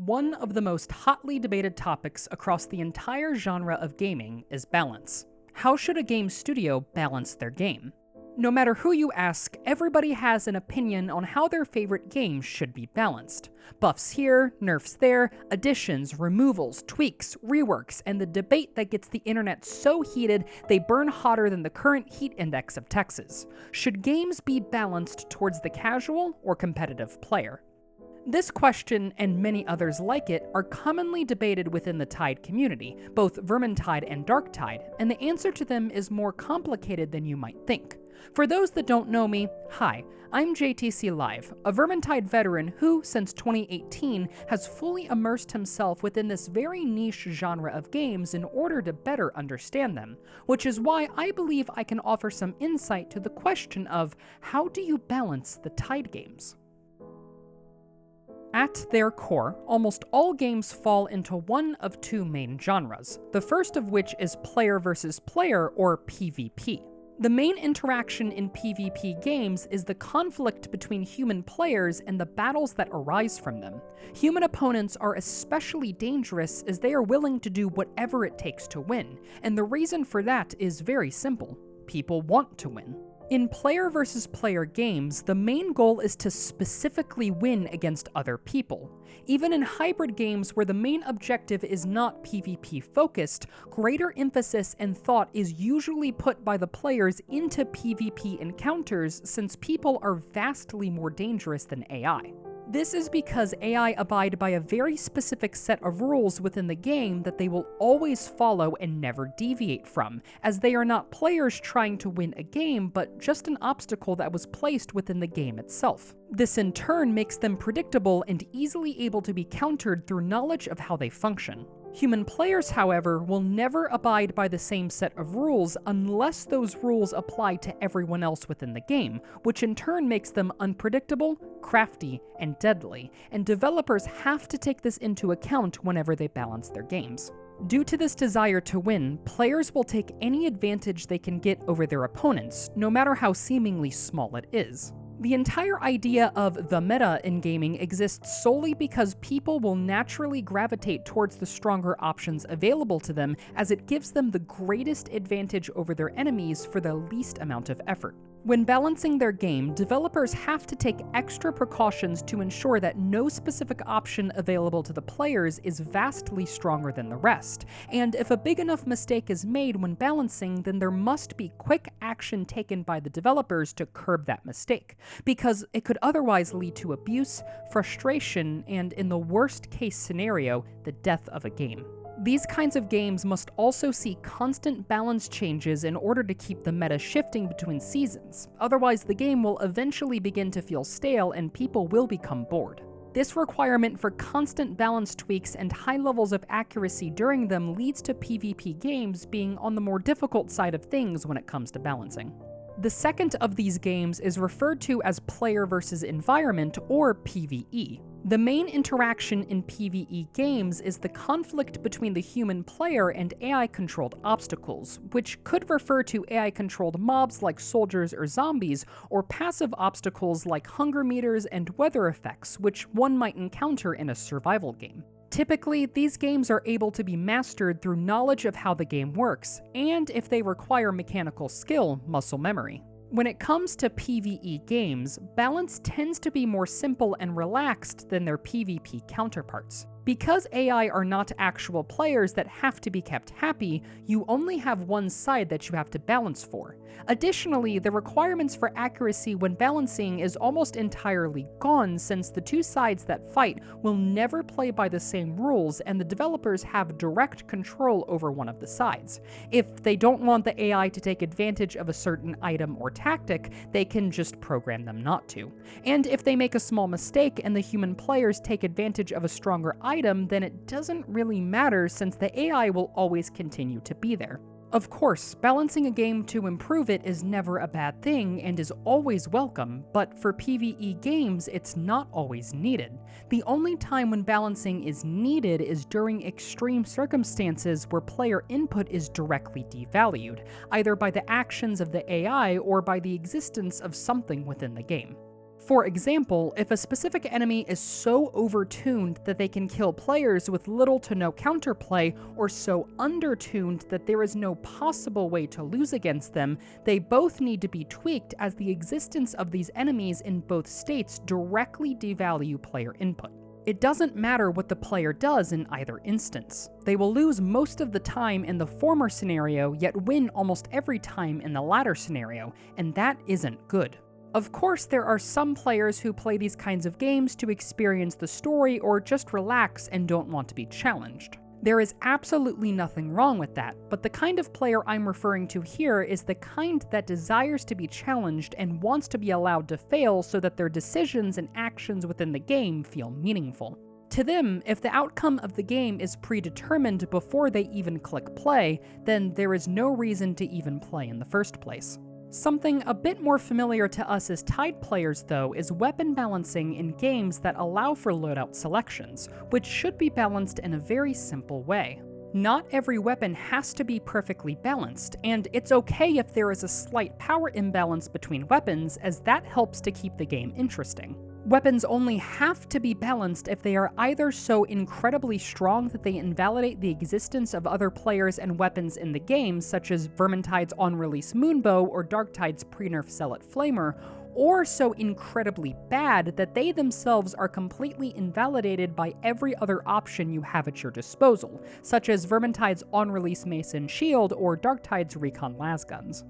One of the most hotly debated topics across the entire genre of gaming is balance. How should a game studio balance their game? No matter who you ask, everybody has an opinion on how their favorite games should be balanced. Buffs here, nerfs there, additions, removals, tweaks, reworks, and the debate that gets the internet so heated they burn hotter than the current heat index of Texas. Should games be balanced towards the casual or competitive player? This question, and many others like it, are commonly debated within the Tide community, both Vermintide and Darktide, and the answer to them is more complicated than you might think. For those that don't know me, hi, I'm jtcLIVE, a Vermintide veteran who, since 2018, has fully immersed himself within this very niche genre of games in order to better understand them, which is why I believe I can offer some insight to the question of how do you balance the Tide games? At their core, almost all games fall into one of two main genres, the first of which is player versus player, or PvP. The main interaction in PvP games is the conflict between human players and the battles that arise from them. Human opponents are especially dangerous as they are willing to do whatever it takes to win, and the reason for that is very simple. People want to win. In player versus player games, the main goal is to specifically win against other people. Even in hybrid games where the main objective is not PvP focused, greater emphasis and thought is usually put by the players into PvP encounters since people are vastly more dangerous than AI. This is because AI abide by a very specific set of rules within the game that they will always follow and never deviate from, as they are not players trying to win a game, but just an obstacle that was placed within the game itself. This in turn makes them predictable and easily able to be countered through knowledge of how they function. Human players, however, will never abide by the same set of rules unless those rules apply to everyone else within the game, which in turn makes them unpredictable, crafty, and deadly, and developers have to take this into account whenever they balance their games. Due to this desire to win, players will take any advantage they can get over their opponents, no matter how seemingly small it is. The entire idea of the meta in gaming exists solely because people will naturally gravitate towards the stronger options available to them, as it gives them the greatest advantage over their enemies for the least amount of effort. When balancing their game, developers have to take extra precautions to ensure that no specific option available to the players is vastly stronger than the rest, and if a big enough mistake is made when balancing, then there must be quick action taken by the developers to curb that mistake, because it could otherwise lead to abuse, frustration, and in the worst case scenario, the death of a game. These kinds of games must also see constant balance changes in order to keep the meta shifting between seasons, otherwise the game will eventually begin to feel stale and people will become bored. This requirement for constant balance tweaks and high levels of accuracy during them leads to PvP games being on the more difficult side of things when it comes to balancing. The second of these games is referred to as player versus environment, or PvE. The main interaction in PvE games is the conflict between the human player and AI-controlled obstacles, which could refer to AI-controlled mobs like soldiers or zombies, or passive obstacles like hunger meters and weather effects, which one might encounter in a survival game. Typically, these games are able to be mastered through knowledge of how the game works, and if they require mechanical skill, muscle memory. When it comes to PvE games, balance tends to be more simple and relaxed than their PvP counterparts. Because AI are not actual players that have to be kept happy, you only have one side that you have to balance for. Additionally, the requirements for accuracy when balancing is almost entirely gone, since the two sides that fight will never play by the same rules and the developers have direct control over one of the sides. If they don't want the AI to take advantage of a certain item or tactic, they can just program them not to. And if they make a small mistake and the human players take advantage of a stronger item, then it doesn't really matter since the AI will always continue to be there. Of course, balancing a game to improve it is never a bad thing and is always welcome, but for PvE games, it's not always needed. The only time when balancing is needed is during extreme circumstances where player input is directly devalued, either by the actions of the AI or by the existence of something within the game. For example, if a specific enemy is so overtuned that they can kill players with little to no counterplay, or so undertuned that there is no possible way to lose against them, they both need to be tweaked, as the existence of these enemies in both states directly devalue player input. It doesn't matter what the player does in either instance. They will lose most of the time in the former scenario, yet win almost every time in the latter scenario, and that isn't good. Of course, there are some players who play these kinds of games to experience the story or just relax and don't want to be challenged. There is absolutely nothing wrong with that, but the kind of player I'm referring to here is the kind that desires to be challenged and wants to be allowed to fail so that their decisions and actions within the game feel meaningful. To them, if the outcome of the game is predetermined before they even click play, then there is no reason to even play in the first place. Something a bit more familiar to us as Tide players, though, is weapon balancing in games that allow for loadout selections, which should be balanced in a very simple way. Not every weapon has to be perfectly balanced, and it's okay if there is a slight power imbalance between weapons, as that helps to keep the game interesting. Weapons only have to be balanced if they are either so incredibly strong that they invalidate the existence of other players and weapons in the game, such as Vermintide's on-release Moonbow or Darktide's pre-nerf Zealot Flamer, or so incredibly bad that they themselves are completely invalidated by every other option you have at your disposal, such as Vermintide's on-release Mason Shield or Darktide's Recon Lasguns.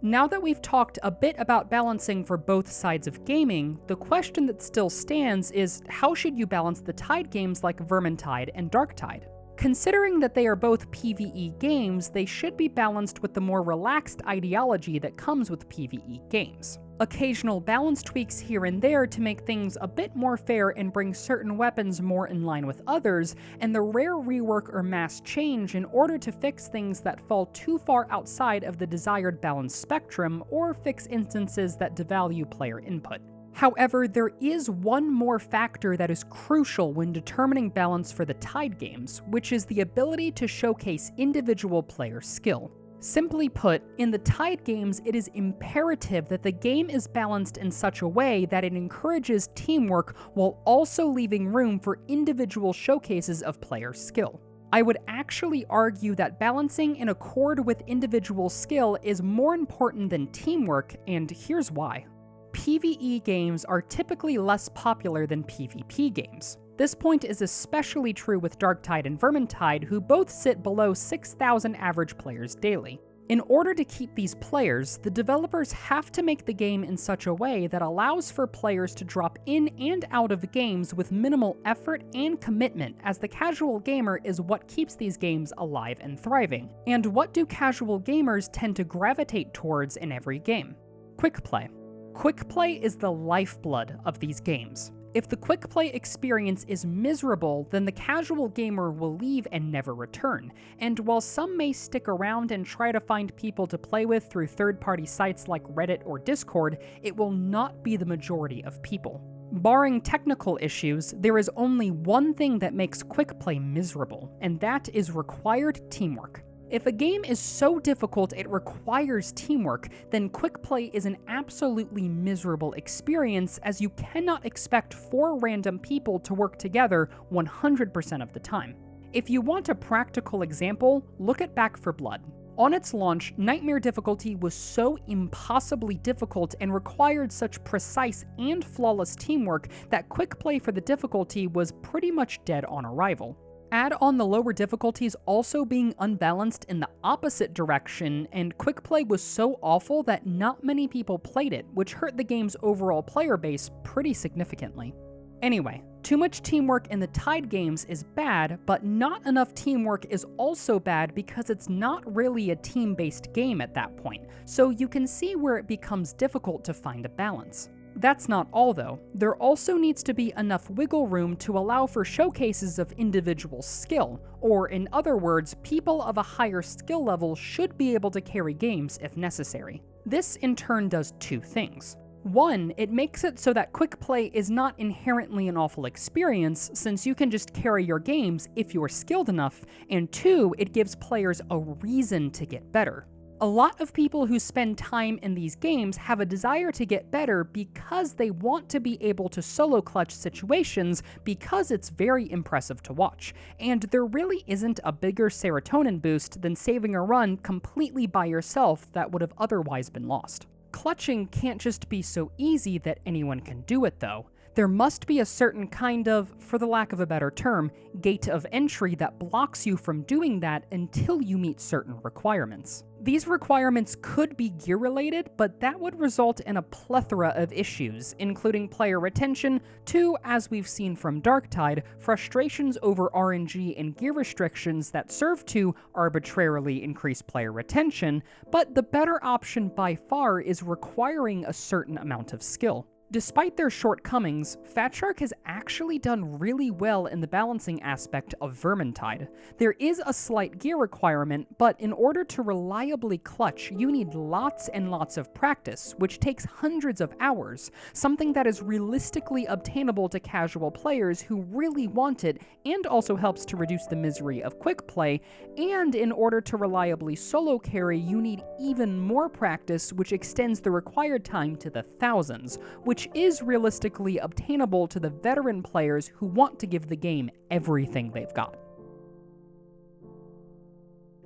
Now that we've talked a bit about balancing for both sides of gaming, the question that still stands is, how should you balance the Tide games like Vermintide and Darktide? Considering that they are both PvE games, they should be balanced with the more relaxed ideology that comes with PvE games. Occasional balance tweaks here and there to make things a bit more fair and bring certain weapons more in line with others, and the rare rework or mass change in order to fix things that fall too far outside of the desired balance spectrum, or fix instances that devalue player input. However, there is one more factor that is crucial when determining balance for the Tide games, which is the ability to showcase individual player skill. Simply put, in the Tide games, it is imperative that the game is balanced in such a way that it encourages teamwork while also leaving room for individual showcases of player skill. I would actually argue that balancing in accord with individual skill is more important than teamwork, and here's why. PvE games are typically less popular than PvP games. This point is especially true with Darktide and Vermintide, who both sit below 6,000 average players daily. In order to keep these players, the developers have to make the game in such a way that allows for players to drop in and out of games with minimal effort and commitment, as the casual gamer is what keeps these games alive and thriving. And what do casual gamers tend to gravitate towards in every game? Quick play. Quick play is the lifeblood of these games. If the quick play experience is miserable, then the casual gamer will leave and never return. And while some may stick around and try to find people to play with through third-party sites like Reddit or Discord, it will not be the majority of people. Barring technical issues, there is only one thing that makes quick play miserable, and that is required teamwork. If a game is so difficult it requires teamwork, then quick play is an absolutely miserable experience, as you cannot expect 4 random people to work together 100% of the time. If you want a practical example, look at Back 4 Blood. On its launch, Nightmare difficulty was so impossibly difficult and required such precise and flawless teamwork that quick play for the difficulty was pretty much dead on arrival. Add on the lower difficulties also being unbalanced in the opposite direction, and quick play was so awful that not many people played it, which hurt the game's overall player base pretty significantly. Anyway, too much teamwork in the Tide games is bad, but not enough teamwork is also bad because it's not really a team-based game at that point, so you can see where it becomes difficult to find a balance. That's not all though. There also needs to be enough wiggle room to allow for showcases of individual skill, or in other words, people of a higher skill level should be able to carry games if necessary. This in turn does 2 things. 1, it makes it so that quick play is not inherently an awful experience, since you can just carry your games if you're skilled enough, and 2, it gives players a reason to get better. A lot of people who spend time in these games have a desire to get better because they want to be able to solo clutch situations because it's very impressive to watch, and there really isn't a bigger serotonin boost than saving a run completely by yourself that would have otherwise been lost. Clutching can't just be so easy that anyone can do it though. There must be a certain kind of, for the lack of a better term, gate of entry that blocks you from doing that until you meet certain requirements. These requirements could be gear-related, but that would result in a plethora of issues, including player retention to, as we've seen from Darktide, frustrations over RNG and gear restrictions that serve to arbitrarily increase player retention, but the better option by far is requiring a certain amount of skill. Despite their shortcomings, Fatshark has actually done really well in the balancing aspect of Vermintide. There is a slight gear requirement, but in order to reliably clutch, you need lots and lots of practice, which takes hundreds of hours, something that is realistically obtainable to casual players who really want it, and also helps to reduce the misery of quick play, and in order to reliably solo carry, you need even more practice, which extends the required time to the thousands, which is realistically obtainable to the veteran players who want to give the game everything they've got.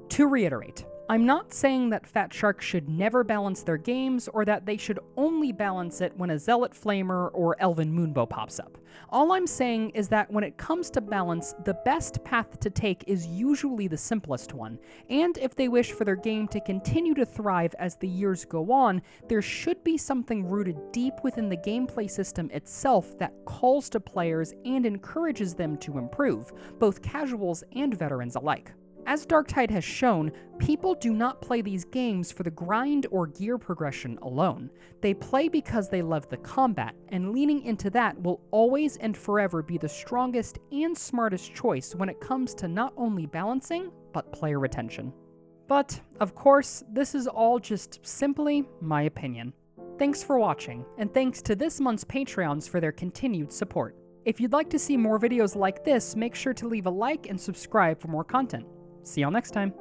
To reiterate, I'm not saying that Fatshark should never balance their games, or that they should only balance it when a Zealot Flamer or Elven Moonbow pops up. All I'm saying is that when it comes to balance, the best path to take is usually the simplest one, and if they wish for their game to continue to thrive as the years go on, there should be something rooted deep within the gameplay system itself that calls to players and encourages them to improve, both casuals and veterans alike. As Darktide has shown, people do not play these games for the grind or gear progression alone. They play because they love the combat, and leaning into that will always and forever be the strongest and smartest choice when it comes to not only balancing, but player retention. But, of course, this is all just simply my opinion. Thanks for watching, and thanks to this month's Patreons for their continued support. If you'd like to see more videos like this, make sure to leave a like and subscribe for more content. See y'all next time.